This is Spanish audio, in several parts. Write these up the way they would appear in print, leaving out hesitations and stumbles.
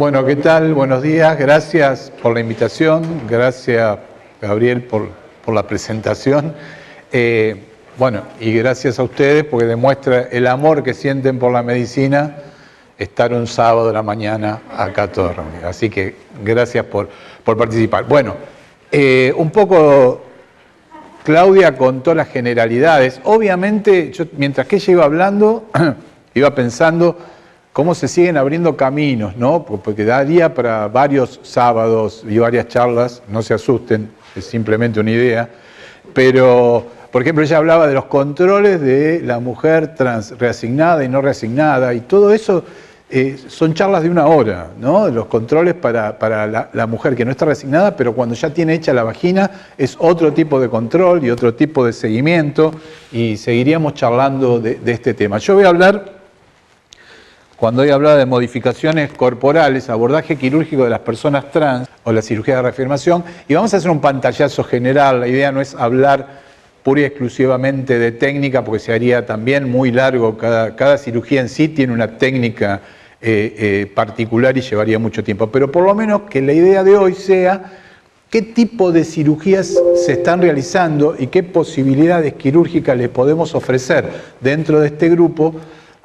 Bueno, ¿qué tal? Buenos días, gracias por la invitación, gracias Gabriel por la presentación. Bueno, y gracias a ustedes porque demuestra el amor que sienten por la medicina estar un sábado de la mañana acá todos reunidos. Así que gracias por participar. Bueno, un poco Claudia contó las generalidades. Obviamente, yo mientras que ella iba hablando, iba pensando cómo se siguen abriendo caminos, ¿no? Porque daría para varios sábados y varias charlas, no se asusten, es simplemente una idea. Pero, por ejemplo, ella hablaba de los controles de la mujer trans reasignada y no reasignada, y todo eso son charlas de 1 hora, ¿no? Los controles para la mujer que no está reasignada, pero cuando ya tiene hecha la vagina es otro tipo de control y otro tipo de seguimiento, y seguiríamos charlando de este tema. Yo voy a hablar, cuando hoy hablaba de modificaciones corporales, abordaje quirúrgico de las personas trans o la cirugía de reafirmación, y vamos a hacer un pantallazo general. La idea no es hablar pura y exclusivamente de técnica, porque se haría también muy largo. Cada cirugía en sí tiene una técnica particular y llevaría mucho tiempo. Pero por lo menos que la idea de hoy sea qué tipo de cirugías se están realizando y qué posibilidades quirúrgicas le podemos ofrecer dentro de este grupo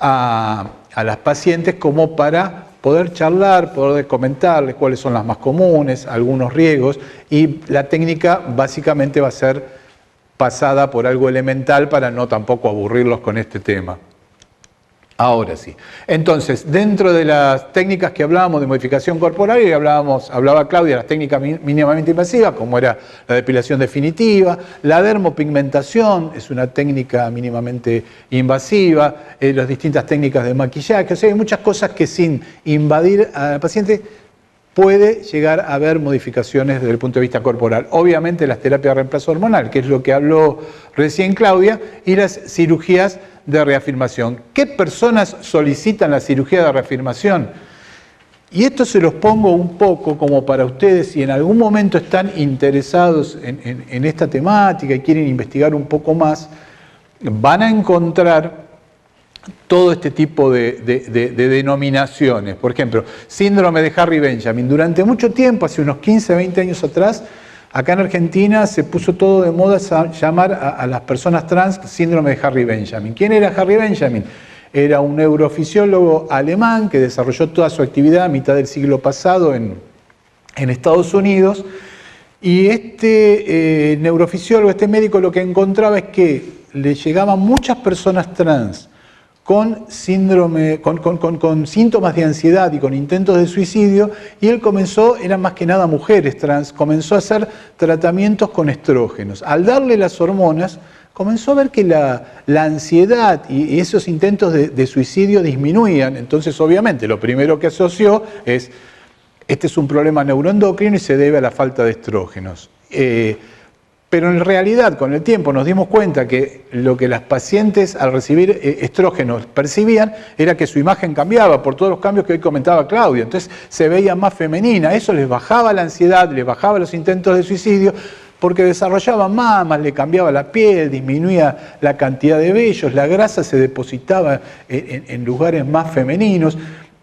a las pacientes, como para poder charlar, poder comentarles cuáles son las más comunes, algunos riesgos, y la técnica básicamente va a ser pasada por algo elemental para no tampoco aburrirlos con este tema. Ahora sí. Entonces, dentro de las técnicas que hablábamos de modificación corporal, y hablaba Claudia, las técnicas mínimamente invasivas, como era la depilación definitiva, la dermopigmentación es una técnica mínimamente invasiva, las distintas técnicas de maquillaje, o sea, hay muchas cosas que sin invadir al paciente puede llegar a haber modificaciones desde el punto de vista corporal. Obviamente las terapias de reemplazo hormonal, que es lo que habló recién Claudia, y las cirugías de reafirmación. ¿Qué personas solicitan la cirugía de reafirmación? Y esto se los pongo un poco como para ustedes, si en algún momento están interesados en esta temática y quieren investigar un poco más, van a encontrar todo este tipo de denominaciones. Por ejemplo, síndrome de Harry Benjamin. Durante mucho tiempo, hace unos 15, 20 años atrás, acá en Argentina se puso todo de moda llamar a las personas trans síndrome de Harry Benjamin. ¿Quién era Harry Benjamin? Era un neurofisiólogo alemán que desarrolló toda su actividad a mitad del siglo pasado en Estados Unidos. Y este neurofisiólogo, este médico, lo que encontraba es que le llegaban muchas personas trans con síntomas de ansiedad y con intentos de suicidio, y él comenzó, eran más que nada mujeres trans, comenzó a hacer tratamientos con estrógenos. Al darle las hormonas, comenzó a ver que la ansiedad y esos intentos de suicidio disminuían. Entonces, obviamente, lo primero que asoció es, este es un problema neuroendocrino y se debe a la falta de estrógenos. Pero en realidad, con el tiempo, nos dimos cuenta que lo que las pacientes al recibir estrógenos percibían era que su imagen cambiaba por todos los cambios que hoy comentaba Claudia. Entonces se veía más femenina, eso les bajaba la ansiedad, les bajaba los intentos de suicidio, porque desarrollaban mamas, le cambiaba la piel, disminuía la cantidad de vellos, la grasa se depositaba en lugares más femeninos.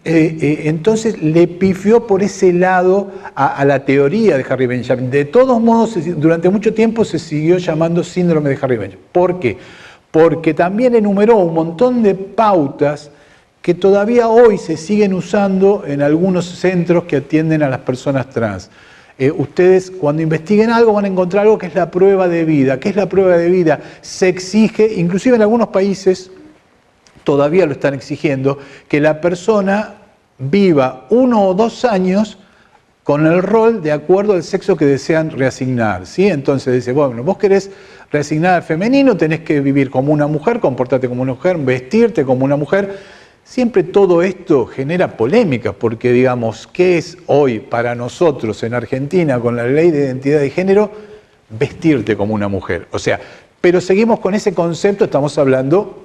Entonces le pifió por ese lado a la teoría de Harry Benjamin. De todos modos, durante mucho tiempo se siguió llamando síndrome de Harry Benjamin. ¿Por qué? Porque también enumeró un montón de pautas que todavía hoy se siguen usando en algunos centros que atienden a las personas trans. Ustedes, cuando investiguen algo, van a encontrar algo que es la prueba de vida. ¿Qué es la prueba de vida? Se exige, inclusive en algunos países, todavía lo están exigiendo, que la persona viva 1 o 2 años con el rol de acuerdo al sexo que desean reasignar, ¿sí? Entonces dice, bueno, vos querés reasignar al femenino, tenés que vivir como una mujer, comportarte como una mujer, vestirte como una mujer. Siempre todo esto genera polémica, porque digamos, ¿qué es hoy para nosotros en Argentina con la ley de identidad de género? Vestirte como una mujer. O sea, pero seguimos con ese concepto, estamos hablando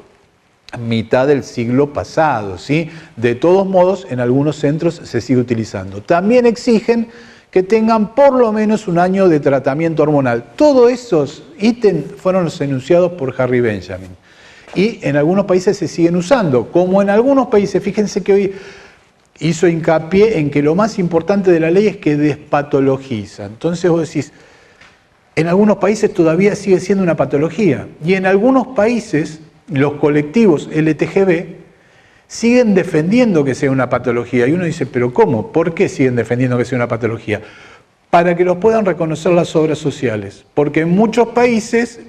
mitad del siglo pasado, ¿sí? De todos modos, en algunos centros se sigue utilizando. También exigen que tengan por lo menos 1 año de tratamiento hormonal. Todos esos ítems fueron los enunciados por Harry Benjamin. Y en algunos países se siguen usando, como en algunos países, fíjense que hoy hizo hincapié en que lo más importante de la ley es que despatologiza. Entonces vos decís, en algunos países todavía sigue siendo una patología, y en algunos países los colectivos LTGB siguen defendiendo que sea una patología, y uno dice, ¿pero cómo? ¿Por qué siguen defendiendo que sea una patología? Para que los puedan reconocer las obras sociales, porque en muchos países,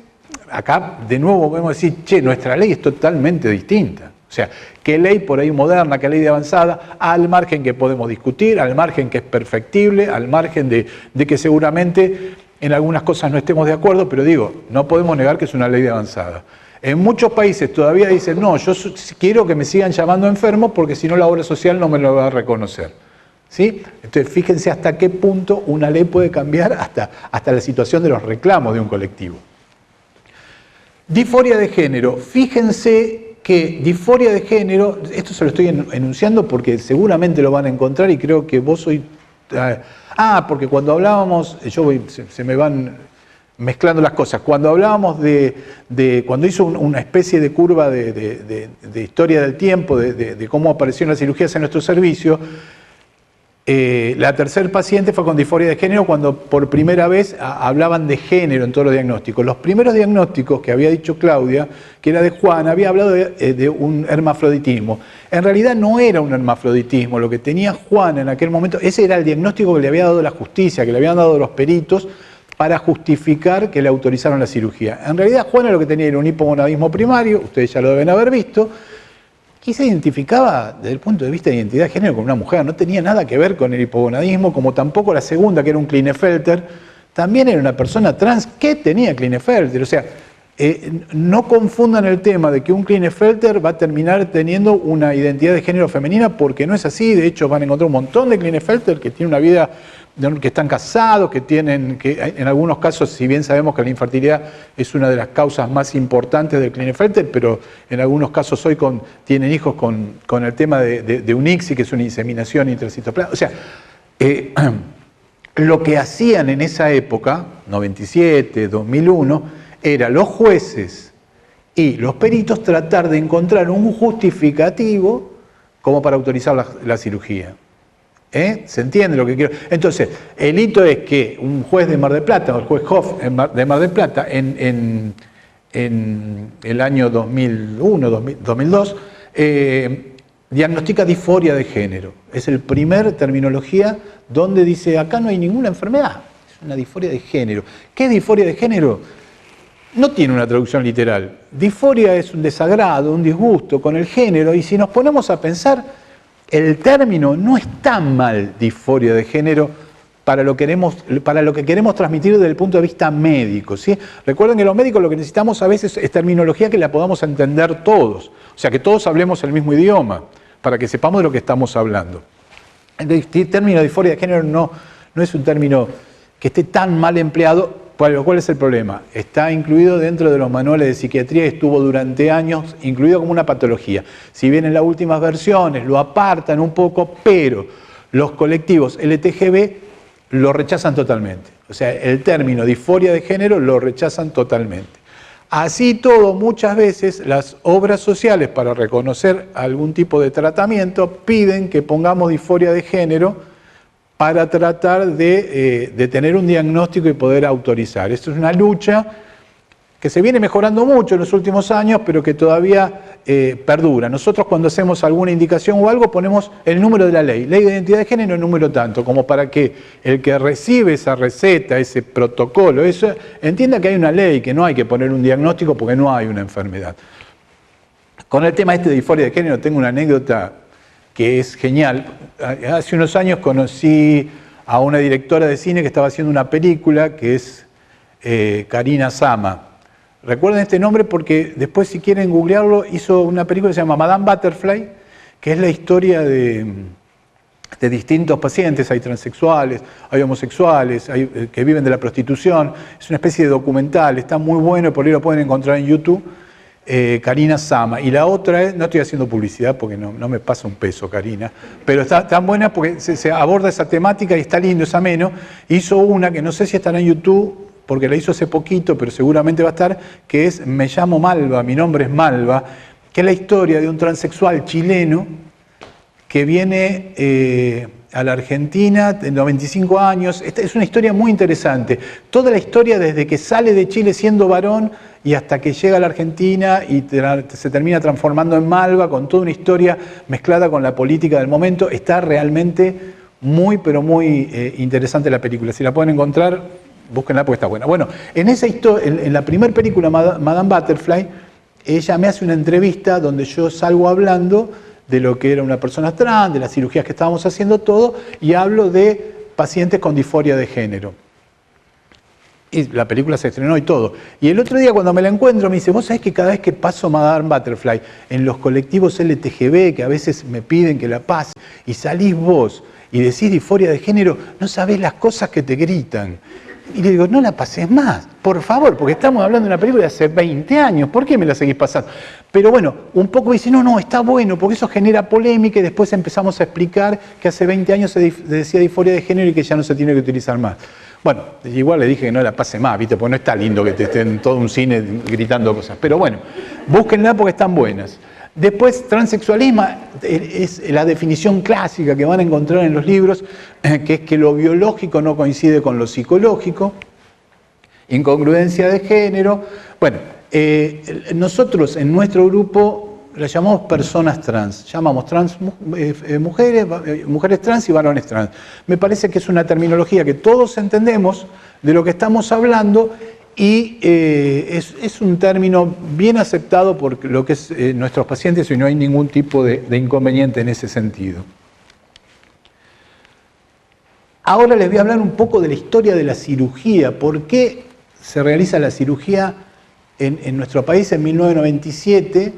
acá de nuevo podemos decir, che, nuestra ley es totalmente distinta. O sea, qué ley por ahí moderna, qué ley de avanzada, al margen que podemos discutir, al margen que es perfectible, al margen de que seguramente en algunas cosas no estemos de acuerdo, pero digo, no podemos negar que es una ley de avanzada. En muchos países todavía dicen, no, yo quiero que me sigan llamando enfermo porque si no la obra social no me lo va a reconocer. ¿Sí? Entonces, fíjense hasta qué punto una ley puede cambiar hasta la situación de los reclamos de un colectivo. Disforia de género. Fíjense que disforia de género, esto se lo estoy enunciando porque seguramente lo van a encontrar y creo que vos hoy... porque cuando hablábamos, se me van mezclando las cosas, cuando hablábamos cuando hizo una especie de curva de historia del tiempo, de cómo aparecieron las cirugías en nuestro servicio, la tercer paciente fue con disforia de género cuando por primera vez hablaban de género en todos los diagnósticos. Los primeros diagnósticos que había dicho Claudia, que era de Juan, había hablado de un hermafroditismo. En realidad no era un hermafroditismo, lo que tenía Juan en aquel momento, ese era el diagnóstico que le había dado la justicia, que le habían dado los peritos para justificar que le autorizaron la cirugía. En realidad Juan lo que tenía era un hipogonadismo primario, ustedes ya lo deben haber visto, que se identificaba desde el punto de vista de identidad de género con una mujer, no tenía nada que ver con el hipogonadismo, como tampoco la segunda, que era un Klinefelter, también era una persona trans que tenía Klinefelter. O sea, no confundan el tema de que un Klinefelter va a terminar teniendo una identidad de género femenina, porque no es así. De hecho, van a encontrar un montón de Klinefelter que tienen una vida, que están casados, que en algunos casos, si bien sabemos que la infertilidad es una de las causas más importantes del Klinefelter, pero en algunos casos hoy tienen hijos con el tema de un ICSI, que es una inseminación intracitoplasmática. O sea, lo que hacían en esa época, 97, 2001, era los jueces y los peritos tratar de encontrar un justificativo como para autorizar la cirugía. ¿Se entiende lo que quiero? Entonces, el hito es que un juez de Mar del Plata, o el juez Hoff de Mar del Plata, en el año 2001, 2002, diagnostica disforia de género. Es el primer terminología donde dice, acá no hay ninguna enfermedad, es una disforia de género. ¿Qué es disforia de género? No tiene una traducción literal. Disforia es un desagrado, un disgusto con el género, y si nos ponemos a pensar, el término no es tan mal, disforia de género, para lo que queremos transmitir desde el punto de vista médico, ¿sí? Recuerden que los médicos lo que necesitamos a veces es terminología que la podamos entender todos, o sea, que todos hablemos el mismo idioma, para que sepamos de lo que estamos hablando. El término disforia de género no es un término que esté tan mal empleado. ¿Cuál es el problema? Está incluido dentro de los manuales de psiquiatría y estuvo durante años incluido como una patología. Si bien en las últimas versiones lo apartan un poco, pero los colectivos LTGB lo rechazan totalmente. O sea, el término disforia de género lo rechazan totalmente. Así todo, muchas veces las obras sociales para reconocer algún tipo de tratamiento piden que pongamos disforia de género para tratar de tener un diagnóstico y poder autorizar. Esto es una lucha que se viene mejorando mucho en los últimos años, pero que todavía perdura. Nosotros cuando hacemos alguna indicación o algo ponemos el número de la ley de identidad de género, el número tanto, como para que el que recibe esa receta, ese protocolo, eso, entienda que hay una ley, que no hay que poner un diagnóstico porque no hay una enfermedad. Con el tema de disforia de género tengo una anécdota que es genial. Hace unos años conocí a una directora de cine que estaba haciendo una película que es Karina Sama. Recuerden este nombre porque después, si quieren googlearlo, hizo una película que se llama Madame Butterfly, que es la historia de distintos pacientes. Hay transexuales, hay homosexuales, hay que viven de la prostitución. Es una especie de documental, está muy bueno, por ahí lo pueden encontrar en YouTube. Karina Sama, y la otra es, no estoy haciendo publicidad porque no me pasa un peso Karina, pero está tan buena porque se aborda esa temática y está lindo, es ameno. Hizo una que no sé si estará en YouTube porque la hizo hace poquito, pero seguramente va a estar, que es Me llamo Malva, mi nombre es Malva, que es la historia de un transexual chileno que viene a la Argentina, de 95 años. Esta es una historia muy interesante. Toda la historia desde que sale de Chile siendo varón y hasta que llega a la Argentina y se termina transformando en Malva, con toda una historia mezclada con la política del momento. Está realmente muy, pero muy interesante la película. Si la pueden encontrar, búsquenla porque está buena. Bueno, en esa historia, en la primera película, Madame Butterfly, ella me hace una entrevista donde yo salgo hablando de lo que era una persona trans, de las cirugías que estábamos haciendo todo, y hablo de pacientes con disforia de género. Y la película se estrenó y todo. Y el otro día cuando me la encuentro me dice, vos sabés que cada vez que paso Madame Butterfly en los colectivos LTGB, que a veces me piden que la pase, y salís vos y decís disforia de género, no sabés las cosas que te gritan. Y le digo, no la pases más, por favor, porque estamos hablando de una película de hace 20 años, ¿por qué me la seguís pasando? Pero bueno, un poco me dice, no, está bueno, porque eso genera polémica y después empezamos a explicar que hace 20 años se decía disforia de género y que ya no se tiene que utilizar más. Bueno, igual le dije que no la pase más, ¿viste? Porque no está lindo que te estén en todo un cine gritando cosas. Pero bueno, búsquenla porque están buenas. Después, transexualismo es la definición clásica que van a encontrar en los libros, que es que lo biológico no coincide con lo psicológico, incongruencia de género. Bueno, nosotros en nuestro grupo la llamamos personas trans, llamamos trans mujeres trans y varones trans. Me parece que es una terminología que todos entendemos de lo que estamos hablando y es un término bien aceptado por lo que es nuestros pacientes y no hay ningún tipo de inconveniente en ese sentido. Ahora les voy a hablar un poco de la historia de la cirugía, por qué se realiza la cirugía en nuestro país en 1997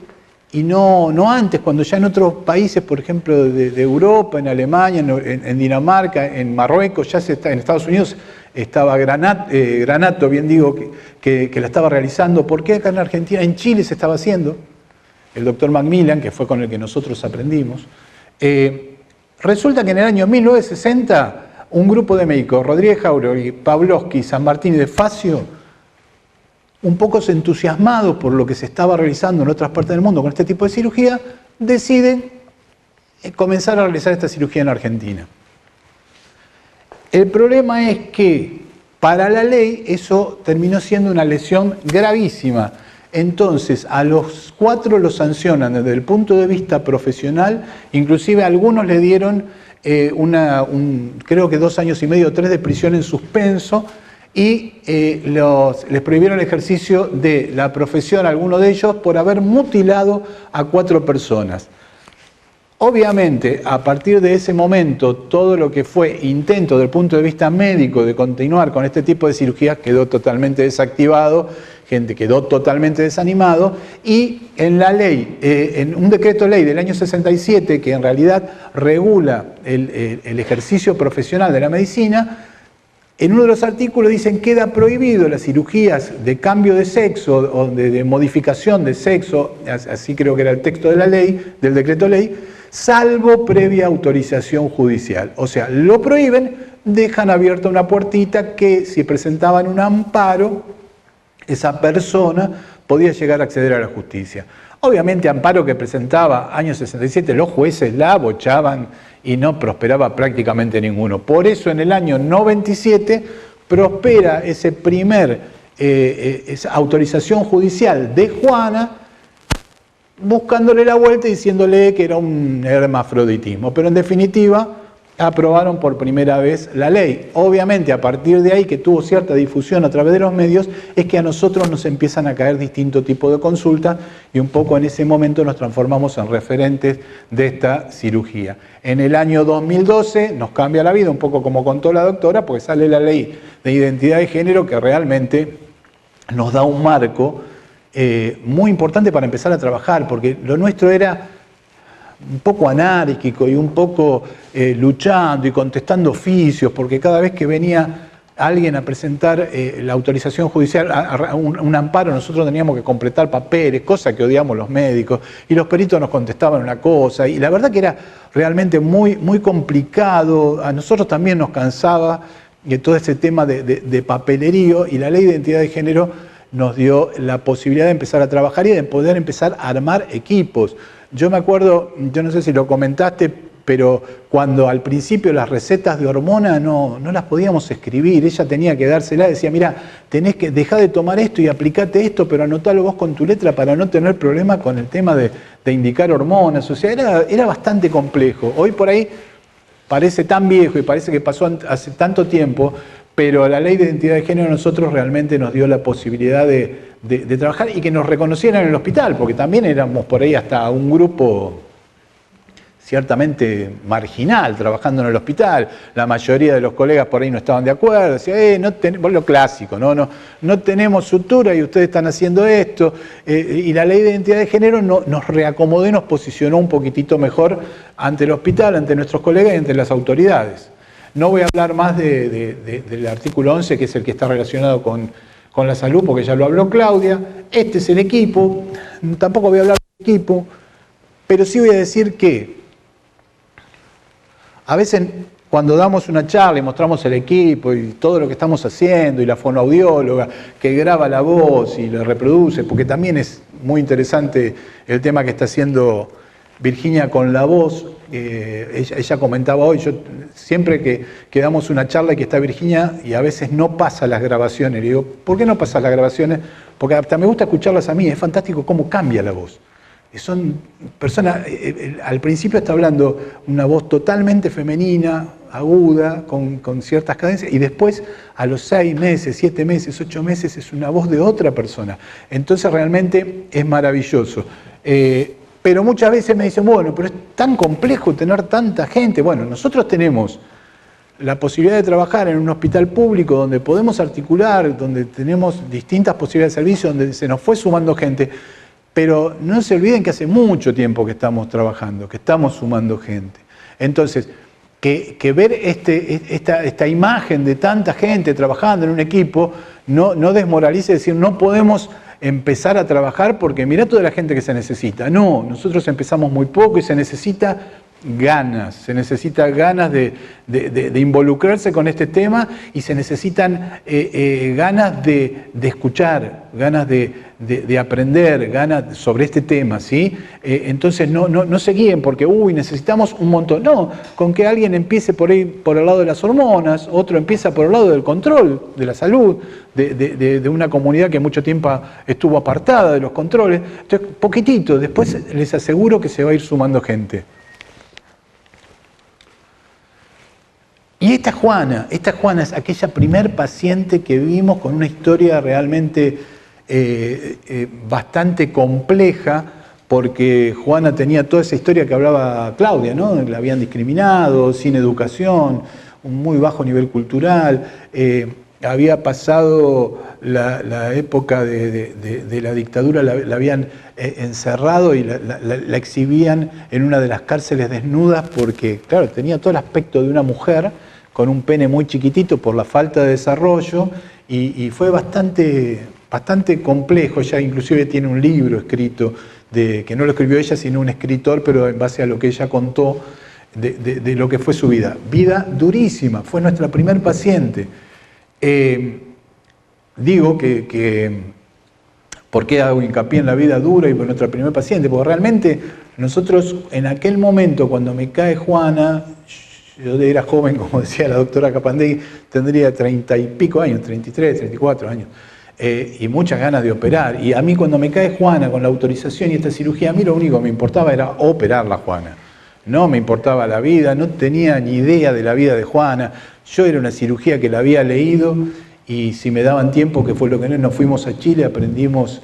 y no antes, cuando ya en otros países, por ejemplo, de Europa, en Alemania, en Dinamarca, en Marruecos, ya en Estados Unidos estaba Granato, bien digo, que la estaba realizando. ¿Por qué acá en Argentina? En Chile se estaba haciendo. El doctor Macmillan, que fue con el que nosotros aprendimos. Resulta que en el año 1960, un grupo de médicos, Rodríguez Jauregui, Pavlovsky, San Martín y de Facio, un poco entusiasmados por lo que se estaba realizando en otras partes del mundo con este tipo de cirugía, deciden comenzar a realizar esta cirugía en Argentina. El problema es que para la ley eso terminó siendo una lesión gravísima. Entonces a los 4 los sancionan desde el punto de vista profesional, inclusive a algunos le dieron creo que 2 años y medio o 3 de prisión en suspenso, y les prohibieron el ejercicio de la profesión a alguno de ellos por haber mutilado a 4 personas. Obviamente, a partir de ese momento, todo lo que fue intento desde el punto de vista médico de continuar con este tipo de cirugías quedó totalmente desactivado, gente quedó totalmente desanimado, y en la ley, en un decreto ley del año 67, que en realidad regula el ejercicio profesional de la medicina, en uno de los artículos dicen que queda prohibido las cirugías de cambio de sexo o de modificación de sexo, así creo que era el texto de la ley, del decreto ley, salvo previa autorización judicial. O sea, lo prohíben, dejan abierta una puertita que si presentaban un amparo, esa persona podía llegar a acceder a la justicia. Obviamente amparo que presentaba año 67, los jueces la abochaban y no prosperaba prácticamente ninguno. Por eso en el año 97 prospera esa autorización judicial de Juana, buscándole la vuelta y diciéndole que era un hermafroditismo. Pero en definitiva aprobaron por primera vez la ley. Obviamente a partir de ahí, que tuvo cierta difusión a través de los medios, es que a nosotros nos empiezan a caer distintos tipos de consultas y un poco en ese momento nos transformamos en referentes de esta cirugía. En el año 2012 nos cambia la vida, un poco como contó la doctora, porque sale la ley de identidad de género que realmente nos da un marco muy importante para empezar a trabajar, porque lo nuestro era un poco anárquico y un poco luchando y contestando oficios, porque cada vez que venía alguien a presentar la autorización judicial, un amparo, nosotros teníamos que completar papeles, cosa que odiamos los médicos, y los peritos nos contestaban una cosa, y la verdad que era realmente muy, muy complicado. A nosotros también nos cansaba todo ese tema de papelerío, y la ley de identidad de género nos dio la posibilidad de empezar a trabajar y de poder empezar a armar equipos. Yo me acuerdo, yo no sé si lo comentaste, pero cuando al principio las recetas de hormona no las podíamos escribir, ella tenía que dársela, decía, mira, tenés que dejar de tomar esto y aplicate esto, pero anotalo vos con tu letra para no tener problema con el tema de indicar hormonas, o sea, era bastante complejo. Hoy por ahí parece tan viejo y parece que pasó hace tanto tiempo, pero la ley de identidad de género a nosotros realmente nos dio la posibilidad de trabajar y que nos reconocieran en el hospital, porque también éramos por ahí hasta un grupo ciertamente marginal trabajando en el hospital. La mayoría de los colegas por ahí no estaban de acuerdo, decían, no tenemos, lo clásico, no tenemos sutura y ustedes están haciendo esto. Y la ley de identidad de género nos reacomodó y nos posicionó un poquitito mejor ante el hospital, ante nuestros colegas y ante las autoridades. No voy a hablar más del artículo 11, que es el que está relacionado con la salud, porque ya lo habló Claudia. Este es el equipo, tampoco voy a hablar del equipo, pero sí voy a decir que a veces cuando damos una charla y mostramos el equipo y todo lo que estamos haciendo, y la fonoaudióloga que graba la voz y la reproduce, porque también es muy interesante el tema que está haciendo Virginia con la voz. Ella comentaba hoy, yo siempre que damos una charla y que está Virginia y a veces no pasa las grabaciones, le digo, ¿por qué no pasas las grabaciones? Porque hasta me gusta escucharlas a mí, es fantástico cómo cambia la voz. Son personas, al principio está hablando una voz totalmente femenina, aguda, con ciertas cadencias, y después a los 6 meses, 7 meses, 8 meses es una voz de otra persona. Entonces realmente es maravilloso. Pero muchas veces me dicen, bueno, pero es tan complejo tener tanta gente. Bueno, nosotros tenemos la posibilidad de trabajar en un hospital público donde podemos articular, donde tenemos distintas posibilidades de servicio, donde se nos fue sumando gente. Pero no se olviden que hace mucho tiempo que estamos trabajando, que estamos sumando gente. Entonces, que ver esta imagen de tanta gente trabajando en un equipo no desmoralice, decir, no podemos empezar a trabajar porque mirá toda la gente que se necesita. No, nosotros empezamos muy poco y se necesita ganas de involucrarse con este tema y se necesitan ganas de escuchar, ganas de aprender, ganas sobre este tema, ¿sí? Entonces no se guíen porque, necesitamos un montón. No, con que alguien empiece por ahí por el lado de las hormonas, otro empieza por el lado del control de la salud, de una comunidad que mucho tiempo estuvo apartada de los controles. Entonces, poquitito, después les aseguro que se va a ir sumando gente. Y esta Juana es aquella primer paciente que vimos con una historia realmente bastante compleja, porque Juana tenía toda esa historia que hablaba Claudia, ¿no? La habían discriminado, sin educación, un muy bajo nivel cultural, había pasado la época de la dictadura, la habían encerrado y la exhibían en una de las cárceles desnudas porque, claro, tenía todo el aspecto de una mujer con un pene muy chiquitito por la falta de desarrollo y fue bastante complejo. Ella inclusive tiene un libro escrito, que no lo escribió ella sino un escritor, pero en base a lo que ella contó de lo que fue su vida. Vida durísima, fue nuestra primer paciente. Digo que ¿por qué hago hincapié en la vida dura y por nuestra primer paciente? Porque realmente nosotros en aquel momento cuando me cae Juana, yo era joven, como decía la doctora Capandegui, tendría 30 y pico años, 33, 34 años, y muchas ganas de operar. Y a mí cuando me cae Juana con la autorización y esta cirugía, a mí lo único que me importaba era operarla, Juana. No me importaba la vida, no tenía ni idea de la vida de Juana. Yo era una cirugía que la había leído y si me daban tiempo, que fue lo que nos fuimos a Chile, aprendimos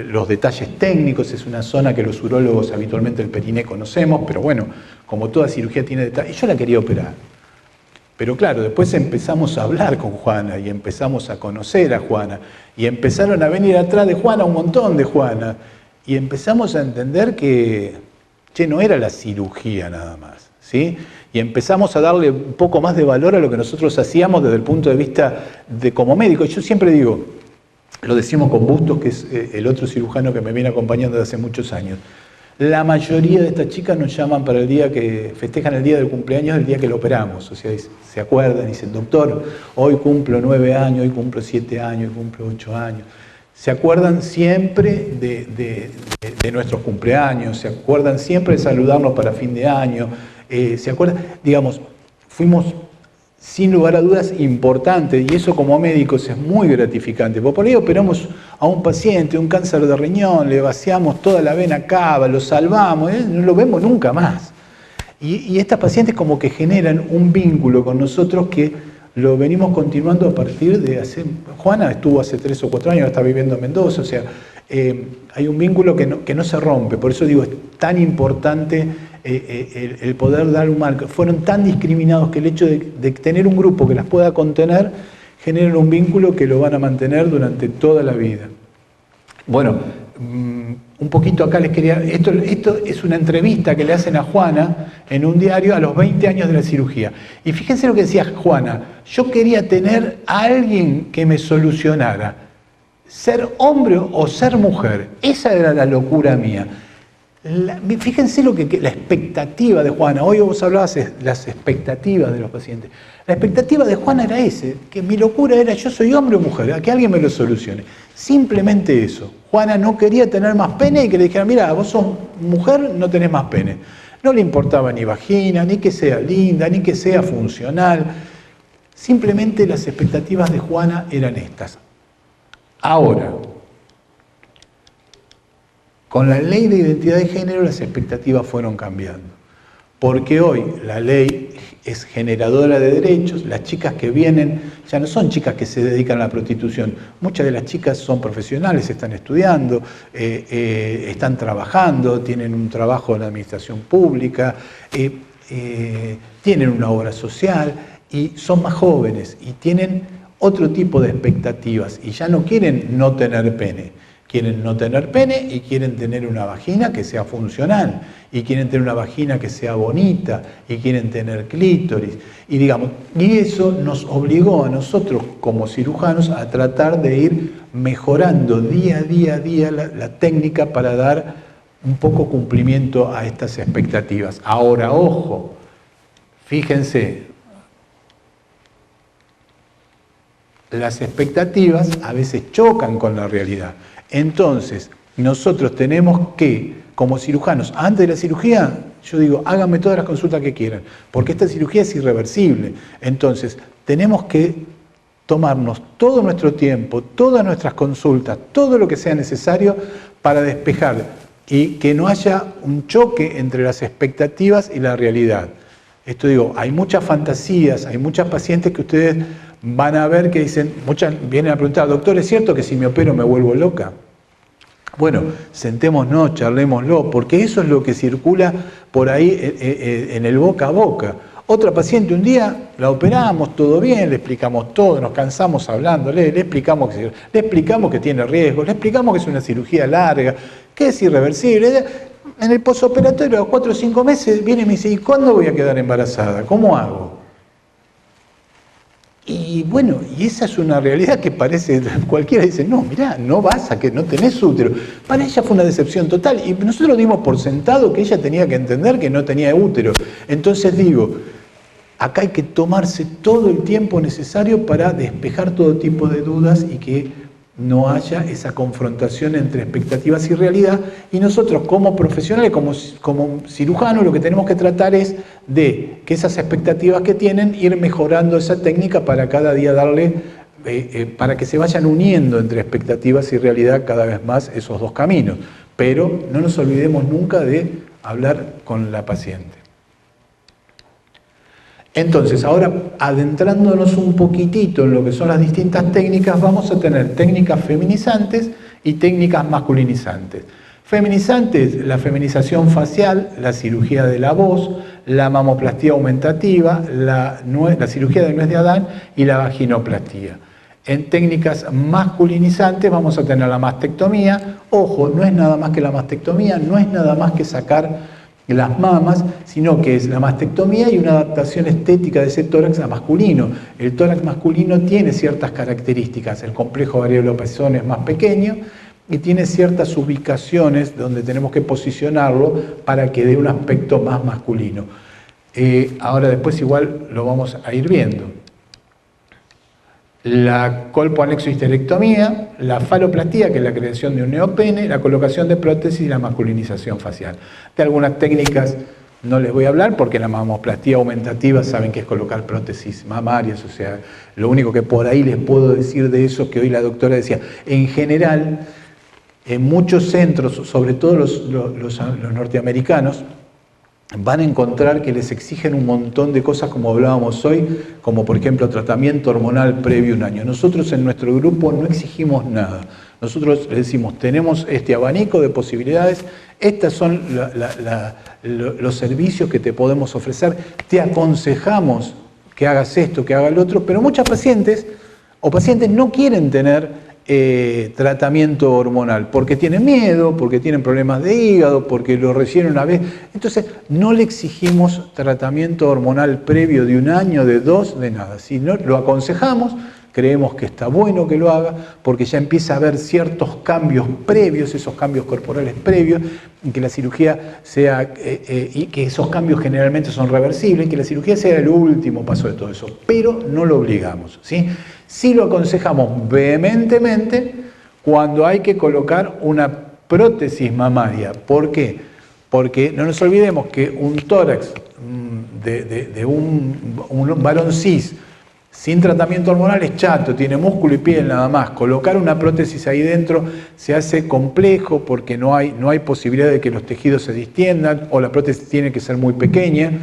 los detalles técnicos. Es una zona que los urólogos habitualmente el periné conocemos, pero bueno, como toda cirugía tiene detalles, yo la quería operar. Pero claro, después empezamos a hablar con Juana y empezamos a conocer a Juana y empezaron a venir atrás de Juana un montón de Juana y empezamos a entender que no era la cirugía nada más, ¿sí? Y empezamos a darle un poco más de valor a lo que nosotros hacíamos desde el punto de vista de como médico. Yo siempre digo, lo decimos con Bustos, que es el otro cirujano que me viene acompañando desde hace muchos años, la mayoría de estas chicas nos llaman para el día que festejan el día del cumpleaños, el día que lo operamos. O sea, se acuerdan y dicen, doctor, hoy cumplo 9 años, hoy cumplo 7 años, hoy cumplo 8 años. Se acuerdan siempre de nuestros cumpleaños, se acuerdan siempre de saludarnos para fin de año. ¿Se acuerda? Digamos, fuimos sin lugar a dudas importantes, y eso como médicos es muy gratificante, porque por ahí operamos a un paciente, un cáncer de riñón, le vaciamos toda la vena cava, lo salvamos, no lo vemos nunca más. Y estas pacientes como que generan un vínculo con nosotros que lo venimos continuando a partir de hace... Juana estuvo hace 3 o 4 años, está viviendo en Mendoza, o sea, hay un vínculo que no se rompe. Por eso digo, es tan importante el poder dar un marco. Fueron tan discriminados que el hecho de tener un grupo que las pueda contener genera un vínculo que lo van a mantener durante toda la vida. Bueno, un poquito acá les quería... Esto es una entrevista que le hacen a Juana en un diario a los 20 años de la cirugía. Y fíjense lo que decía Juana: yo quería tener a alguien que me solucionara, ser hombre o ser mujer. Esa era la locura mía. Fíjense la expectativa de Juana. Hoy vos hablabas de las expectativas de los pacientes. La expectativa de Juana era que mi locura era: yo soy hombre o mujer, a que alguien me lo solucione. Simplemente eso. Juana no quería tener más pene y que le dijeran: mira, vos sos mujer, no tenés más pene. No le importaba ni vagina, ni que sea linda, ni que sea funcional. Simplemente las expectativas de Juana eran estas. Ahora, con la ley de identidad de género las expectativas fueron cambiando. Porque hoy la ley es generadora de derechos, las chicas que vienen ya no son chicas que se dedican a la prostitución, muchas de las chicas son profesionales, están estudiando, están trabajando, tienen un trabajo en la administración pública, tienen una obra social y son más jóvenes y tienen otro tipo de expectativas y ya no quieren no tener pene. Quieren no tener pene y quieren tener una vagina que sea funcional, y quieren tener una vagina que sea bonita, y quieren tener clítoris. Y eso nos obligó a nosotros como cirujanos a tratar de ir mejorando día a día la técnica para dar un poco cumplimiento a estas expectativas. Ahora, ojo, fíjense, las expectativas a veces chocan con la realidad. Entonces, nosotros tenemos que, como cirujanos, antes de la cirugía, yo digo, háganme todas las consultas que quieran, porque esta cirugía es irreversible. Entonces, tenemos que tomarnos todo nuestro tiempo, todas nuestras consultas, todo lo que sea necesario para despejar y que no haya un choque entre las expectativas y la realidad. Esto digo, hay muchas fantasías, hay muchas pacientes que ustedes van a ver que dicen, muchas vienen a preguntar: doctor, ¿es cierto que si me opero me vuelvo loca? Bueno, sentémonos, charlémoslo, porque eso es lo que circula por ahí en el boca a boca. Otra paciente un día la operamos, todo bien, le explicamos todo, nos cansamos hablándole, le explicamos que tiene riesgos, le explicamos que es una cirugía larga, que es irreversible. En el posoperatorio, a 4 o 5 meses, viene y me dice: ¿y cuándo voy a quedar embarazada? ¿Cómo hago? Y bueno, y esa es una realidad que parece, cualquiera dice: no, mirá, no vas a que no tenés útero. Para ella fue una decepción total, y nosotros dimos por sentado que ella tenía que entender que no tenía útero. Entonces digo, acá hay que tomarse todo el tiempo necesario para despejar todo tipo de dudas y que no haya esa confrontación entre expectativas y realidad. Y nosotros como profesionales, como cirujanos, lo que tenemos que tratar es de que esas expectativas que tienen, ir mejorando esa técnica para cada día darle, para que se vayan uniendo entre expectativas y realidad cada vez más esos dos caminos. Pero no nos olvidemos nunca de hablar con la paciente. Entonces, ahora adentrándonos un poquitito en lo que son las distintas técnicas, vamos a tener técnicas feminizantes y técnicas masculinizantes. Feminizantes, la feminización facial, la cirugía de la voz, la mamoplastía aumentativa, la cirugía de nuez de Adán y la vaginoplastía. En técnicas masculinizantes vamos a tener la mastectomía. Ojo, no es nada más que la mastectomía, no es nada más que sacar las mamas, sino que es la mastectomía y una adaptación estética de ese tórax a masculino. El tórax masculino tiene ciertas características, el complejo variolo-pezón es más pequeño y tiene ciertas ubicaciones donde tenemos que posicionarlo para que dé un aspecto más masculino. Ahora después igual lo vamos a ir viendo. La colpoanexohisterectomía, la faloplastía, que es la creación de un neopene, la colocación de prótesis y la masculinización facial. De algunas técnicas no les voy a hablar porque la mamoplastía aumentativa saben que es colocar prótesis mamarias, o sea, lo único que por ahí les puedo decir de eso es que hoy la doctora decía, en general, en muchos centros, sobre todo los norteamericanos, van a encontrar que les exigen un montón de cosas como hablábamos hoy, como por ejemplo tratamiento hormonal previo a un año. Nosotros en nuestro grupo no exigimos nada. Nosotros le decimos, tenemos este abanico de posibilidades, estos son los servicios que te podemos ofrecer, te aconsejamos que hagas esto, que hagas lo otro, pero muchas pacientes o pacientes no quieren tener tratamiento hormonal, porque tienen miedo, porque tienen problemas de hígado, porque lo reciben una vez. Entonces, no le exigimos tratamiento hormonal previo de un año, de 2, de nada. Si no, lo aconsejamos, creemos que está bueno que lo haga, porque ya empieza a haber ciertos cambios previos, esos cambios corporales previos, y que la cirugía sea, y que esos cambios generalmente son reversibles, y que la cirugía sea el último paso de todo eso, pero no lo obligamos, ¿sí? Sí lo aconsejamos vehementemente cuando hay que colocar una prótesis mamaria. ¿Por qué? Porque no nos olvidemos que un tórax de un varón cis sin tratamiento hormonal es chato, tiene músculo y piel nada más. Colocar una prótesis ahí dentro se hace complejo porque no hay posibilidad de que los tejidos se distiendan o la prótesis tiene que ser muy pequeña.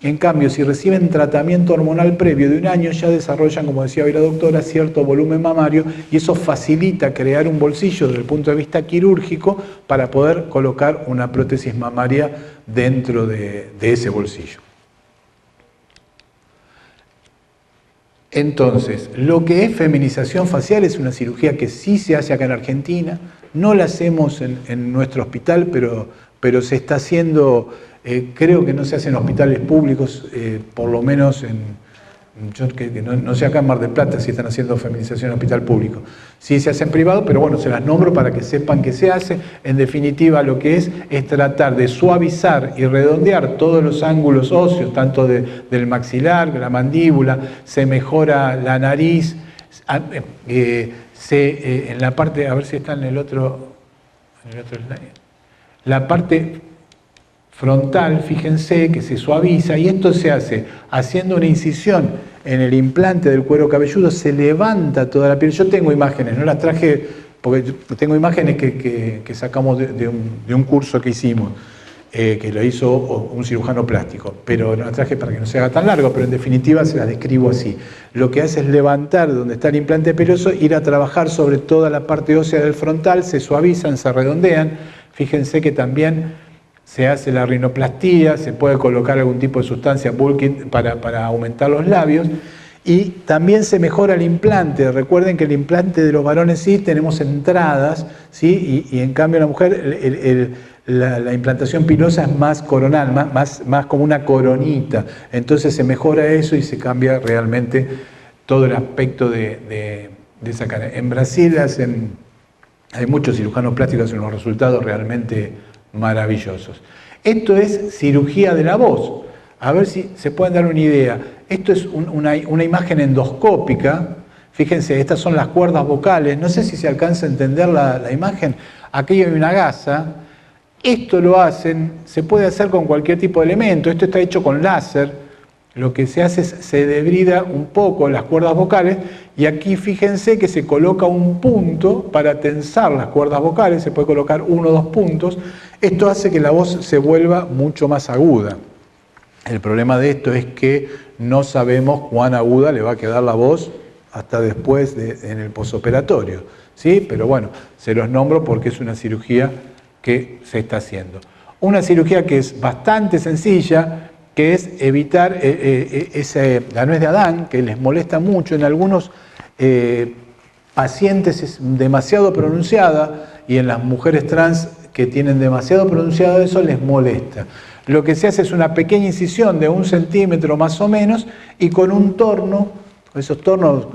En cambio, si reciben tratamiento hormonal previo de un año, ya desarrollan, como decía hoy la doctora, cierto volumen mamario y eso facilita crear un bolsillo desde el punto de vista quirúrgico para poder colocar una prótesis mamaria dentro de ese bolsillo. Entonces, lo que es feminización facial es una cirugía que sí se hace acá en Argentina, no la hacemos en nuestro hospital, pero se está haciendo, creo que no se hace en hospitales públicos, por lo menos no sé acá en Mar del Plata si están haciendo feminización en hospital público. Sí se hace en privado, pero bueno, se las nombro para que sepan que se hace. En definitiva, lo que es tratar de suavizar y redondear todos los ángulos óseos, tanto del maxilar, de la mandíbula, se mejora la nariz, en la parte, a ver si está en el otro slide, la parte frontal, fíjense que se suaviza y esto se hace haciendo una incisión en el implante del cuero cabelludo, se levanta toda la piel. Yo tengo imágenes, no las traje porque tengo imágenes que sacamos de un curso que hicimos, que lo hizo un cirujano plástico, pero no las traje para que no se haga tan largo, pero en definitiva se las describo así. Lo que hace es levantar donde está el implante piloso, ir a trabajar sobre toda la parte ósea del frontal, se suavizan, se redondean. Fíjense que también se hace la rinoplastía, se puede colocar algún tipo de sustancia bulking para aumentar los labios y también se mejora el implante. Recuerden que el implante de los varones sí tenemos entradas, ¿sí? Y en cambio la mujer la implantación pilosa es más coronal, más como una coronita. Entonces se mejora eso y se cambia realmente todo el aspecto de esa cara. En Brasil hay muchos cirujanos plásticos que hacen unos resultados realmente maravillosos. Esto es cirugía de la voz. A ver si se pueden dar una idea. Esto es una imagen endoscópica. Fíjense, estas son las cuerdas vocales. No sé si se alcanza a entender la imagen. Aquí hay una gasa. Esto lo hacen, se puede hacer con cualquier tipo de elemento. Esto está hecho con láser. Lo que se hace es se debrida un poco las cuerdas vocales y aquí fíjense que se coloca un punto para tensar las cuerdas vocales, se puede colocar 1 o 2 puntos. Esto hace que la voz se vuelva mucho más aguda. El problema de esto es que no sabemos cuán aguda le va a quedar la voz hasta después en el posoperatorio, ¿sí? Pero bueno, se los nombro porque es una cirugía que se está haciendo. Una cirugía que es bastante sencilla, que es evitar la nuez de Adán, que les molesta mucho. En algunos pacientes es demasiado pronunciada y en las mujeres trans que tienen demasiado pronunciado eso les molesta. Lo que se hace es una pequeña incisión de 1 centímetro más o menos y con un torno, esos tornos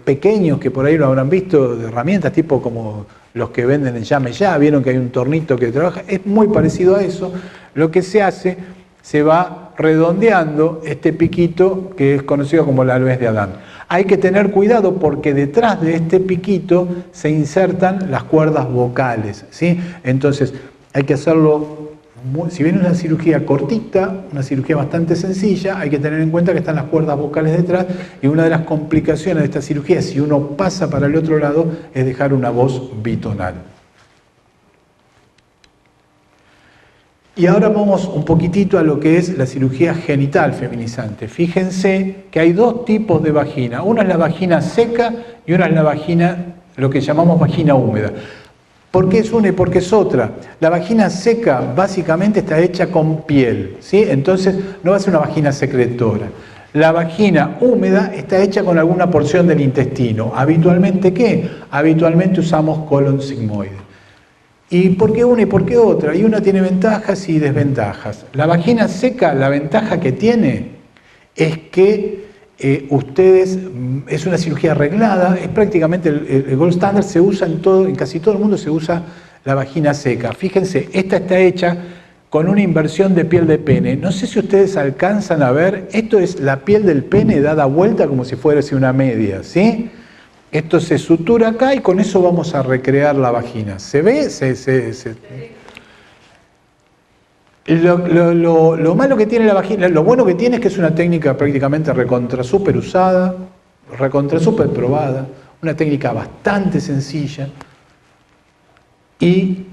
pequeños que por ahí lo habrán visto, de herramientas tipo como los que venden en Llame Ya, vieron que hay un tornito que trabaja, es muy parecido a eso. Lo que se hace, se va redondeando este piquito que es conocido como la nuez de Adán. Hay que tener cuidado porque detrás de este piquito se insertan las cuerdas vocales, ¿sí? Entonces hay que hacerlo si bien es una cirugía cortita, una cirugía bastante sencilla, hay que tener en cuenta que están las cuerdas vocales detrás y una de las complicaciones de esta cirugía, si uno pasa para el otro lado, es dejar una voz bitonal. Y ahora vamos un poquitito a lo que es la cirugía genital feminizante. Fíjense que hay dos tipos de vagina. Una es la vagina seca y una es la vagina, lo que llamamos vagina húmeda. ¿Por qué es una y por qué es otra? La vagina seca básicamente está hecha con piel, ¿sí? Entonces no va a ser una vagina secretora. La vagina húmeda está hecha con alguna porción del intestino. ¿Habitualmente qué? Habitualmente usamos colon sigmoide. ¿Y por qué una y por qué otra? Y una tiene ventajas y desventajas. La vagina seca, la ventaja que tiene es que es una cirugía arreglada, es prácticamente el gold standard, se usa en casi todo el mundo se usa la vagina seca. Fíjense, esta está hecha con una inversión de piel de pene. No sé si ustedes alcanzan a ver, esto es la piel del pene dada vuelta como si fuera una media, ¿sí? Esto se sutura acá y con eso vamos a recrear la vagina. ¿Se ve? Lo malo que tiene la vagina, lo bueno que tiene es que es una técnica prácticamente recontra súper usada, recontra súper probada, una técnica bastante sencilla. Y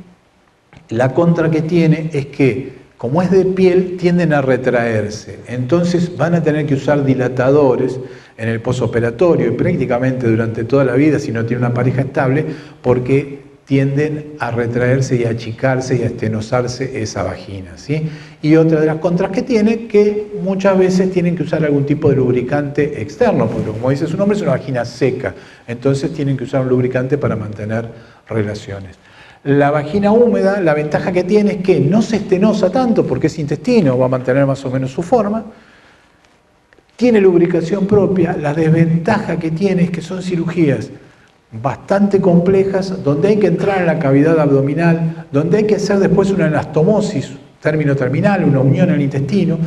la contra que tiene es que, como es de piel, tienden a retraerse. Entonces van a tener que usar dilatadores en el posoperatorio y prácticamente durante toda la vida si no tiene una pareja estable, porque tienden a retraerse y a achicarse y a estenosarse esa vagina, ¿sí? Y otra de las contras que tiene, que muchas veces tienen que usar algún tipo de lubricante externo, porque como dice su nombre es una vagina seca, entonces tienen que usar un lubricante para mantener relaciones. La vagina húmeda, la ventaja que tiene es que no se estenosa tanto porque es intestino, va a mantener más o menos su forma, tiene lubricación propia. La desventaja que tiene es que son cirugías bastante complejas, donde hay que entrar en la cavidad abdominal, donde hay que hacer después una anastomosis, término terminal, una unión en el intestino.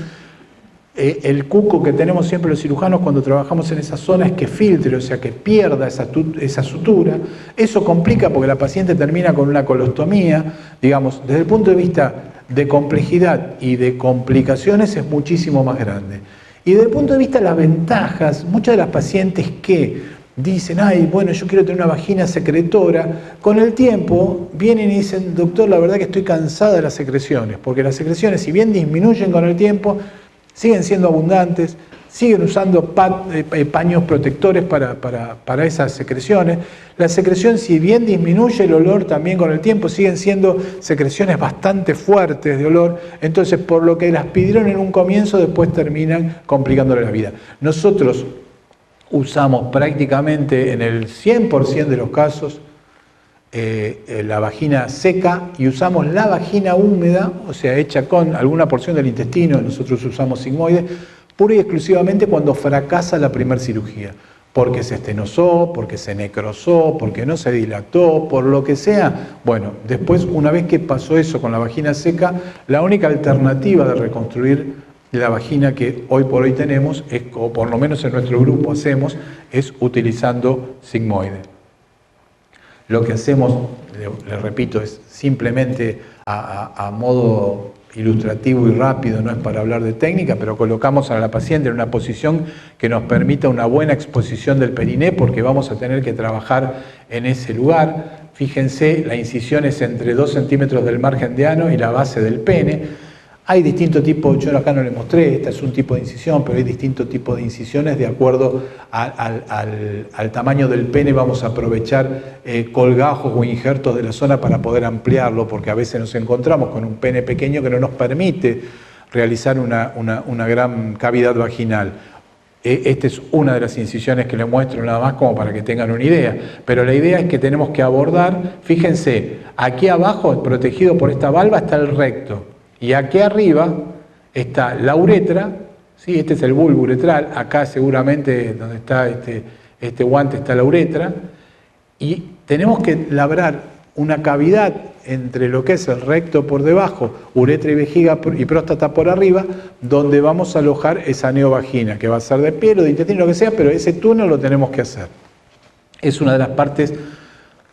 El cuco que tenemos siempre los cirujanos cuando trabajamos en esa zona es que filtre, o sea, que pierda esa sutura. Eso complica porque la paciente termina con una colostomía. Digamos, desde el punto de vista de complejidad y de complicaciones es muchísimo más grande. Y desde el punto de vista de las ventajas, muchas de las pacientes que dicen, ay, bueno, yo quiero tener una vagina secretora, con el tiempo vienen y dicen, doctor, la verdad que estoy cansada de las secreciones, porque las secreciones, si bien disminuyen con el tiempo, siguen siendo abundantes, siguen usando paños protectores para esas secreciones. La secreción, si bien disminuye el olor también con el tiempo, siguen siendo secreciones bastante fuertes de olor, entonces por lo que las pidieron en un comienzo, después terminan complicándole la vida. Nosotros usamos prácticamente en el 100% de los casos la vagina seca y usamos la vagina húmeda, o sea, hecha con alguna porción del intestino, nosotros usamos sigmoide, pura y exclusivamente cuando fracasa la primera cirugía, porque se estenosó, porque se necrosó, porque no se dilató, por lo que sea. Bueno, después, una vez que pasó eso con la vagina seca, la única alternativa de reconstruir la vagina que hoy por hoy tenemos, o por lo menos en nuestro grupo hacemos, es utilizando sigmoide. Lo que hacemos, les repito, es simplemente a modo ilustrativo y rápido, no es para hablar de técnica, pero colocamos a la paciente en una posición que nos permita una buena exposición del periné, porque vamos a tener que trabajar en ese lugar. Fíjense, la incisión es entre 2 centímetros del margen de ano y la base del pene. Hay distintos tipos, yo acá no les mostré, este es un tipo de incisión, pero hay distintos tipos de incisiones de acuerdo al tamaño del pene. Vamos a aprovechar colgajos o injertos de la zona para poder ampliarlo, porque a veces nos encontramos con un pene pequeño que no nos permite realizar una gran cavidad vaginal. Esta es una de las incisiones que les muestro nada más como para que tengan una idea, pero la idea es que tenemos que abordar, fíjense, aquí abajo, protegido por esta valva, está el recto. Y aquí arriba está la uretra, ¿sí? Este es el bulbo uretral, acá seguramente donde está este guante está la uretra, y tenemos que labrar una cavidad entre lo que es el recto por debajo, uretra y vejiga y próstata por arriba, donde vamos a alojar esa neovagina, que va a ser de piel o de intestino, lo que sea, pero ese túnel lo tenemos que hacer. Es una de las partes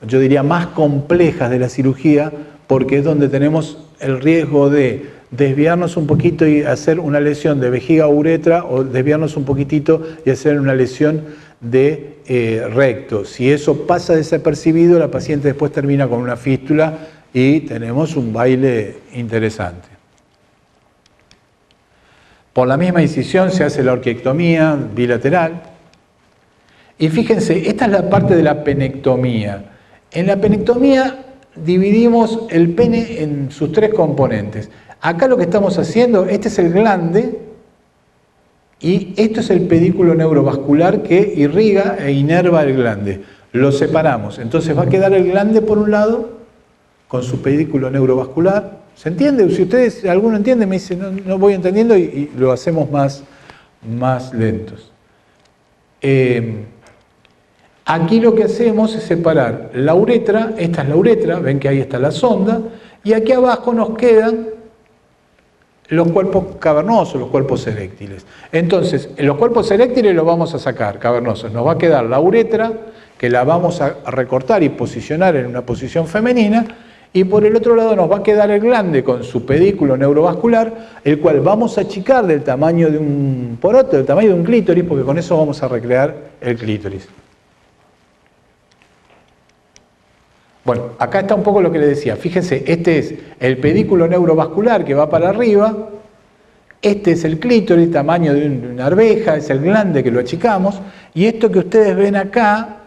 yo diría, más complejas de la cirugía, porque es donde tenemos el riesgo de desviarnos un poquito y hacer una lesión de vejiga o uretra, o desviarnos un poquitito y hacer una lesión de recto. Si eso pasa desapercibido, la paciente después termina con una fístula y tenemos un baile interesante. Por la misma incisión se hace la orquiectomía bilateral. Y fíjense, esta es la parte de la penectomía. En la penectomía dividimos el pene en sus 3 componentes. Acá lo que estamos haciendo, este es el glande y esto es el pedículo neurovascular que irriga e inerva el glande. Lo separamos, entonces va a quedar el glande por un lado con su pedículo neurovascular. ¿Se entiende? Si ustedes, alguno entiende, me dice, no voy entendiendo y lo hacemos más lentos. Aquí lo que hacemos es separar la uretra, esta es la uretra, ven que ahí está la sonda, y aquí abajo nos quedan los cuerpos cavernosos, los cuerpos eréctiles. Entonces, los cuerpos eréctiles los vamos a sacar, cavernosos. Nos va a quedar la uretra, que la vamos a recortar y posicionar en una posición femenina, y por el otro lado nos va a quedar el glande con su pedículo neurovascular, el cual vamos a achicar del tamaño de un poroto, del tamaño de un clítoris, porque con eso vamos a recrear el clítoris. Bueno, acá está un poco lo que les decía. Fíjense, este es el pedículo neurovascular que va para arriba, este es el clítoris, tamaño de una arveja, es el glande que lo achicamos, y esto que ustedes ven acá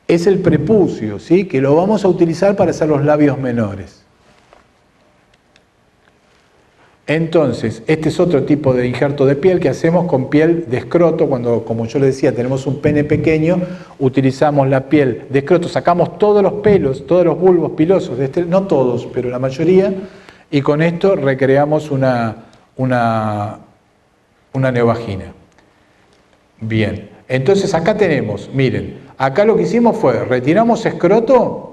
es el prepucio, ¿sí? Que lo vamos a utilizar para hacer los labios menores. Entonces, este es otro tipo de injerto de piel que hacemos con piel de escroto. Cuando, como yo les decía, tenemos un pene pequeño, utilizamos la piel de escroto, sacamos todos los pelos, todos los bulbos pilosos, no todos, pero la mayoría, y con esto recreamos una neovagina. Bien, entonces acá tenemos, miren, acá lo que hicimos fue, retiramos escroto,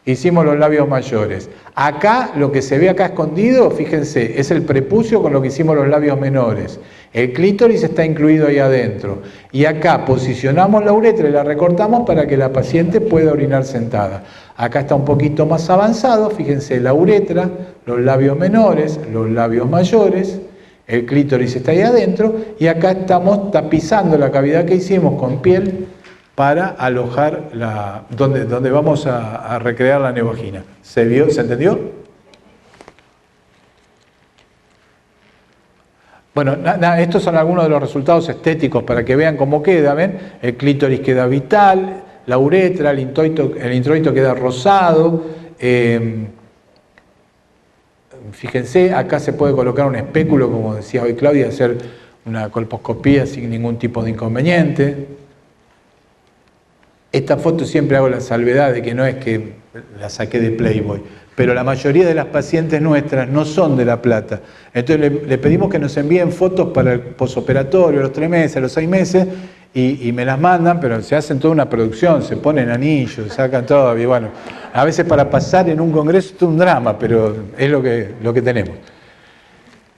hicimos los labios mayores. Acá, lo que se ve acá escondido, fíjense, es el prepucio con lo que hicimos los labios menores. El clítoris está incluido ahí adentro. Y acá posicionamos la uretra y la recortamos para que la paciente pueda orinar sentada. Acá está un poquito más avanzado, fíjense, la uretra, los labios menores, los labios mayores, el clítoris está ahí adentro, y acá estamos tapizando la cavidad que hicimos con piel para alojar donde vamos a recrear la neovagina. ¿Se vio? ¿Se entendió? Bueno, estos son algunos de los resultados estéticos para que vean cómo queda, ¿ven? El clítoris queda vital, la uretra, el introito queda rosado. Fíjense, acá se puede colocar un espéculo, como decía hoy Claudia, hacer una colposcopía sin ningún tipo de inconveniente. Esta foto siempre hago la salvedad de que no es que la saqué de Playboy, pero la mayoría de las pacientes nuestras no son de La Plata. Entonces le pedimos que nos envíen fotos para el posoperatorio, los 3 meses, los 6 meses, y me las mandan, pero se hacen toda una producción, se ponen anillos, sacan todo, y bueno, a veces para pasar en un congreso es un drama, pero es lo que tenemos.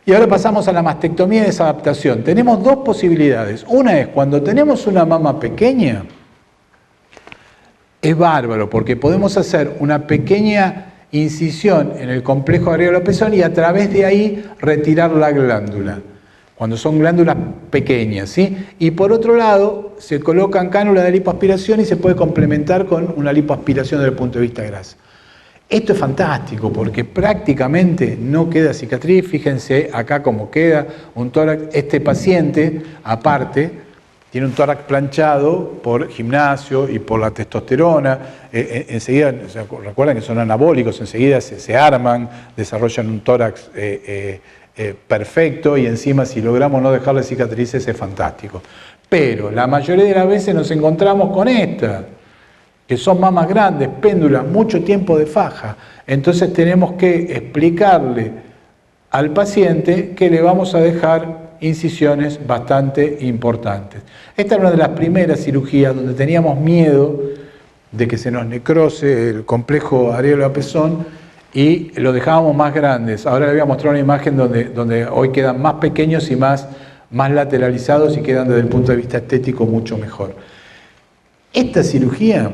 Y ahora pasamos a la mastectomía y desadaptación. Tenemos 2 posibilidades. Una es cuando tenemos una mama pequeña, es bárbaro, porque podemos hacer una pequeña incisión en el complejo areolo-pezón y a través de ahí retirar la glándula, cuando son glándulas pequeñas, ¿sí? Y por otro lado, se colocan cánulas de lipoaspiración y se puede complementar con una lipoaspiración desde el punto de vista de grasa. Esto es fantástico porque prácticamente no queda cicatriz. Fíjense acá cómo queda un tórax. Este paciente, aparte, tiene un tórax planchado por gimnasio y por la testosterona. Enseguida, recuerdan que son anabólicos, enseguida se arman, desarrollan un tórax perfecto, y encima si logramos no dejarle cicatrices es fantástico. Pero la mayoría de las veces nos encontramos con esta, que son mamas grandes, péndulas, mucho tiempo de faja. Entonces tenemos que explicarle al paciente que le vamos a dejar incisiones bastante importantes. Esta era una de las primeras cirugías donde teníamos miedo de que se nos necrose el complejo areolo-pezón y lo dejábamos más grandes. Ahora les voy a mostrar una imagen donde hoy quedan más pequeños y más lateralizados y quedan desde el punto de vista estético mucho mejor. Esta cirugía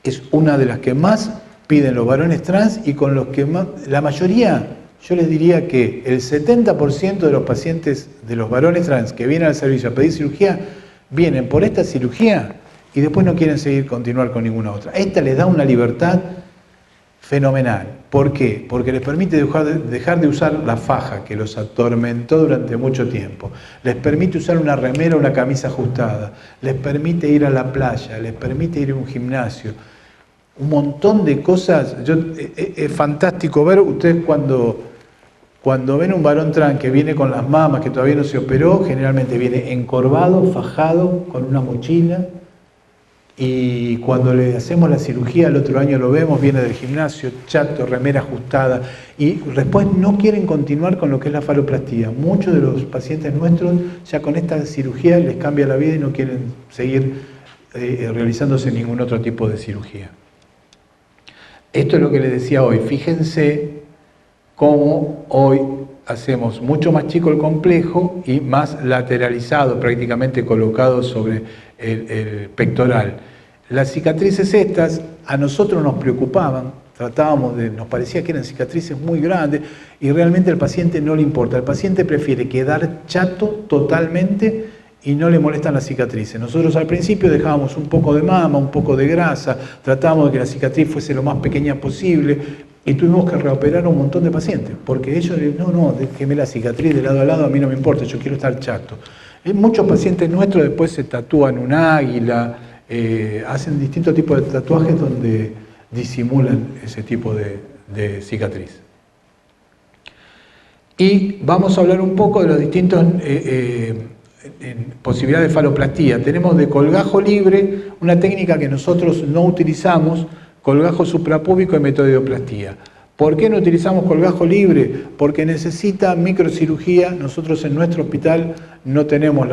es una de las que más piden los varones trans y con los que más, la mayoría, yo les diría que el 70% de los pacientes de los varones trans que vienen al servicio a pedir cirugía, vienen por esta cirugía y después no quieren continuar con ninguna otra. Esta les da una libertad fenomenal. ¿Por qué? Porque les permite dejar de usar la faja que los atormentó durante mucho tiempo. Les permite usar una remera o una camisa ajustada. Les permite ir a la playa, les permite ir a un gimnasio. Un montón de cosas. Es fantástico ver, ustedes cuando ven un varón trans que viene con las mamas, que todavía no se operó, generalmente viene encorvado, fajado, con una mochila. Y cuando le hacemos la cirugía, el otro año lo vemos, viene del gimnasio, chato, remera ajustada, y después no quieren continuar con lo que es la faloplastía. Muchos de los pacientes nuestros ya con esta cirugía les cambia la vida y no quieren seguir realizándose ningún otro tipo de cirugía. Esto es lo que les decía hoy. Fíjense cómo hoy hacemos mucho más chico el complejo y más lateralizado, prácticamente colocado sobre el pectoral. Las cicatrices estas a nosotros nos preocupaban, nos parecía que eran cicatrices muy grandes y realmente al paciente no le importa. El paciente prefiere quedar chato totalmente y no le molestan las cicatrices. Nosotros al principio dejábamos un poco de mama, un poco de grasa, tratábamos de que la cicatriz fuese lo más pequeña posible y tuvimos que reoperar a un montón de pacientes, porque ellos, no, déjeme la cicatriz de lado a lado, a mí no me importa, yo quiero estar chato. Muchos pacientes nuestros después se tatúan un águila, hacen distintos tipos de tatuajes donde disimulan ese tipo de cicatriz. Y vamos a hablar un poco de los distintos posibilidades de faloplastía. Tenemos de colgajo libre, una técnica que nosotros no utilizamos, colgajo suprapúbico y metoidoplastía. ¿Por qué no utilizamos colgajo libre? Porque necesita microcirugía. Nosotros en nuestro hospital no tenemos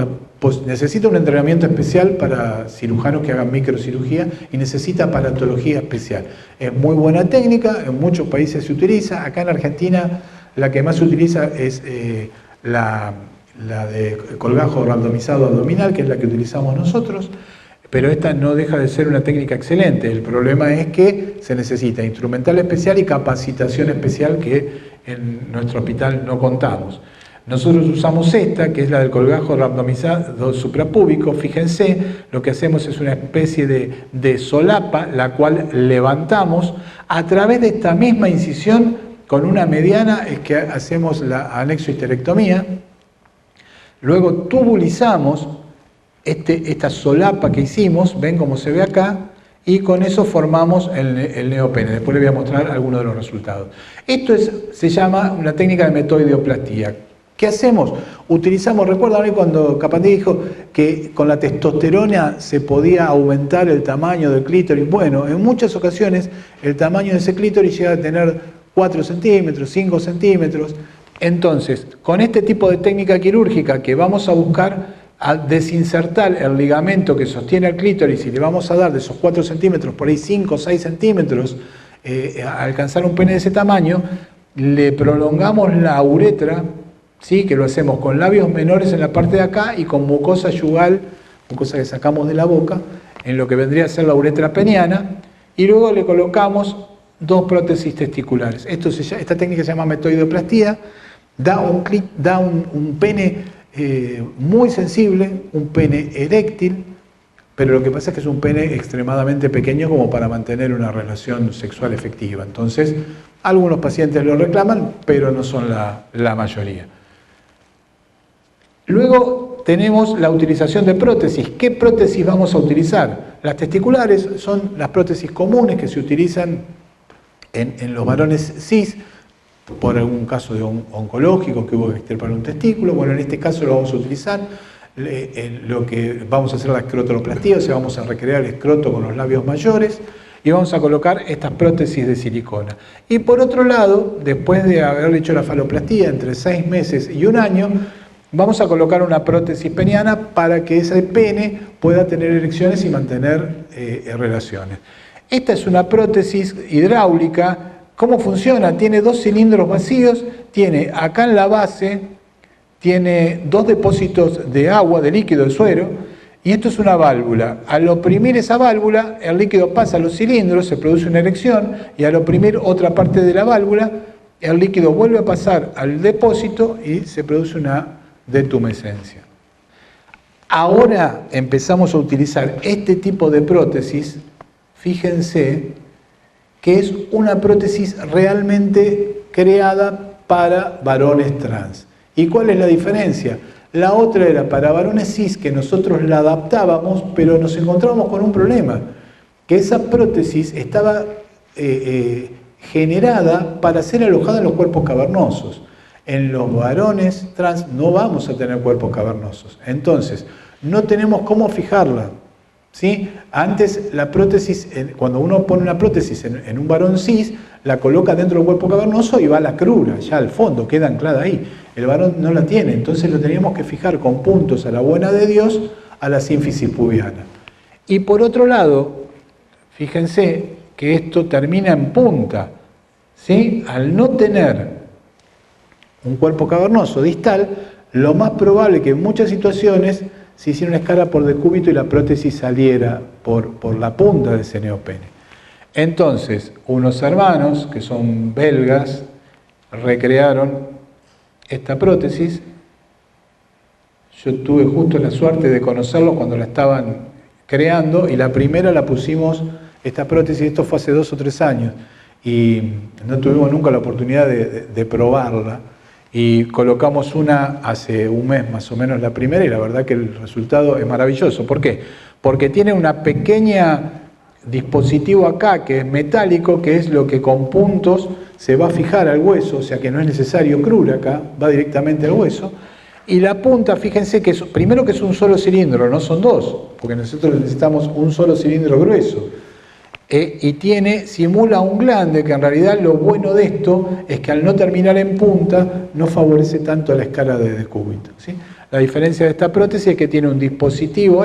necesita un entrenamiento especial para cirujanos que hagan microcirugía y necesita aparatología especial. Es muy buena técnica, en muchos países se utiliza. Acá en Argentina la que más se utiliza es la de colgajo randomizado abdominal, que es la que utilizamos nosotros. Pero esta no deja de ser una técnica excelente. El problema es que se necesita instrumental especial y capacitación especial que en nuestro hospital no contamos. Nosotros usamos esta, que es la del colgajo randomizado suprapúbico. Fíjense, lo que hacemos es una especie de solapa, la cual levantamos a través de esta misma incisión con una mediana, es que hacemos la anexohisterectomía. Luego tubulizamos esta solapa que hicimos, ven cómo se ve acá, y con eso formamos el neopene. Después les voy a mostrar algunos de los resultados. Esto se llama una técnica de metoideoplastía. ¿Qué hacemos? Utilizamos, recuerdan cuando Capandí dijo que con la testosterona se podía aumentar el tamaño del clítoris. Bueno, en muchas ocasiones el tamaño de ese clítoris llega a tener 4 centímetros, 5 centímetros. Entonces, con este tipo de técnica quirúrgica que vamos a buscar a desinsertar el ligamento que sostiene el clítoris y le vamos a dar de esos 4 centímetros, por ahí 5 o 6 centímetros, a alcanzar un pene de ese tamaño, le prolongamos la uretra, ¿sí? Que lo hacemos con labios menores en la parte de acá y con mucosa yugal, mucosa que sacamos de la boca, en lo que vendría a ser la uretra peniana, y luego le colocamos 2 prótesis testiculares. Esta técnica se llama metoideoplastía, da un pene muy sensible, un pene eréctil, pero lo que pasa es que es un pene extremadamente pequeño como para mantener una relación sexual efectiva. Entonces, algunos pacientes lo reclaman, pero no son la mayoría. Luego tenemos la utilización de prótesis. ¿Qué prótesis vamos a utilizar? Las testiculares son las prótesis comunes que se utilizan en los varones cis, por algún caso de oncológico que hubo que extirpar un testículo. Bueno, en este caso lo vamos a utilizar, lo que vamos a hacer la escrotoloplastía, o sea, vamos a recrear el escroto con los labios mayores y vamos a colocar estas prótesis de silicona. Y por otro lado, después de haber hecho la faloplastía entre 6 meses y 1 año, vamos a colocar una prótesis peniana para que ese pene pueda tener erecciones y mantener relaciones. Esta es una prótesis hidráulica. ¿Cómo funciona? Tiene 2 cilindros vacíos, tiene acá en la base, tiene 2 depósitos de agua, de líquido, de suero, Y esto es una válvula. Al oprimir esa válvula, el líquido pasa a los cilindros, se produce una erección, y al oprimir otra parte de la válvula, el líquido vuelve a pasar al depósito y se produce una detumescencia. Ahora empezamos a utilizar este tipo de prótesis, fíjense, que es una prótesis realmente creada para varones trans. ¿Y cuál es la diferencia? La otra era para varones cis, que nosotros la adaptábamos, pero nos encontrábamos con un problema, que esa prótesis estaba generada para ser alojada en los cuerpos cavernosos. En los varones trans no vamos a tener cuerpos cavernosos, entonces no tenemos cómo fijarla, ¿sí? Antes la prótesis, cuando uno pone una prótesis en un varón cis, la coloca dentro del cuerpo cavernoso y va a la crura, ya al fondo, queda anclada ahí. El varón no la tiene, entonces lo teníamos que fijar con puntos a la buena de Dios a la sínfisis pubiana. Y por otro lado, fíjense que esto termina en punta, ¿sí? Al no tener un cuerpo cavernoso distal, lo más probable es que en muchas situaciones se hiciera una escala por decúbito y la prótesis saliera por la punta de ese neopene. Entonces, unos hermanos que son belgas recrearon esta prótesis. Yo tuve justo la suerte de conocerlos cuando la estaban creando, y la primera la pusimos, esta prótesis, esto fue hace 2 o 3 años, y no tuvimos nunca la oportunidad de probarla, y colocamos una hace un mes más o menos, la primera, y la verdad que el resultado es maravilloso. ¿Por qué? Porque tiene una pequeña dispositivo acá que es metálico, que es lo que con puntos se va a fijar al hueso, o sea que no es necesario crura acá, va directamente al hueso. Y la punta, fíjense que primero que es un solo cilindro, no son 2, porque nosotros necesitamos un solo cilindro grueso. Y simula un glande, que en realidad lo bueno de esto es que al no terminar en punta no favorece tanto a la escala de decúbito, ¿sí? La diferencia de esta prótesis es que tiene un dispositivo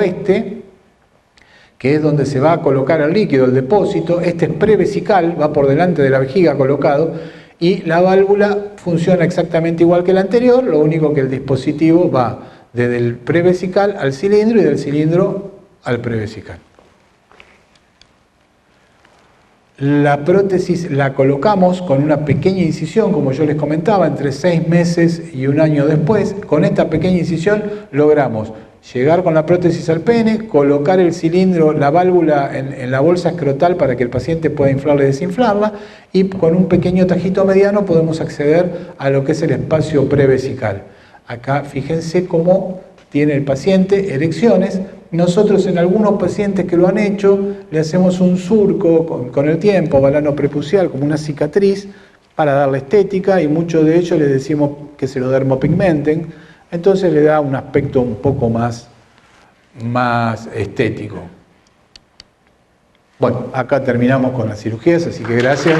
que es donde se va a colocar el líquido, el depósito. Este es prevesical, va por delante de la vejiga colocado, y la válvula funciona exactamente igual que la anterior, lo único que el dispositivo va desde el prevesical al cilindro y del cilindro al prevesical. La prótesis la colocamos con una pequeña incisión, como yo les comentaba, entre 6 meses y 1 año después. Con esta pequeña incisión logramos llegar con la prótesis al pene, colocar el cilindro, la válvula en la bolsa escrotal para que el paciente pueda inflarla y desinflarla, y con un pequeño tajito mediano podemos acceder a lo que es el espacio prevesical. Acá fíjense cómo tiene el paciente erecciones. Nosotros en algunos pacientes que lo han hecho le hacemos un surco con el tiempo, balano prepucial, como una cicatriz, para darle estética, y muchos de ellos les decimos que se lo dermopigmenten, entonces le da un aspecto un poco más estético. Bueno, acá terminamos con las cirugías, así que gracias.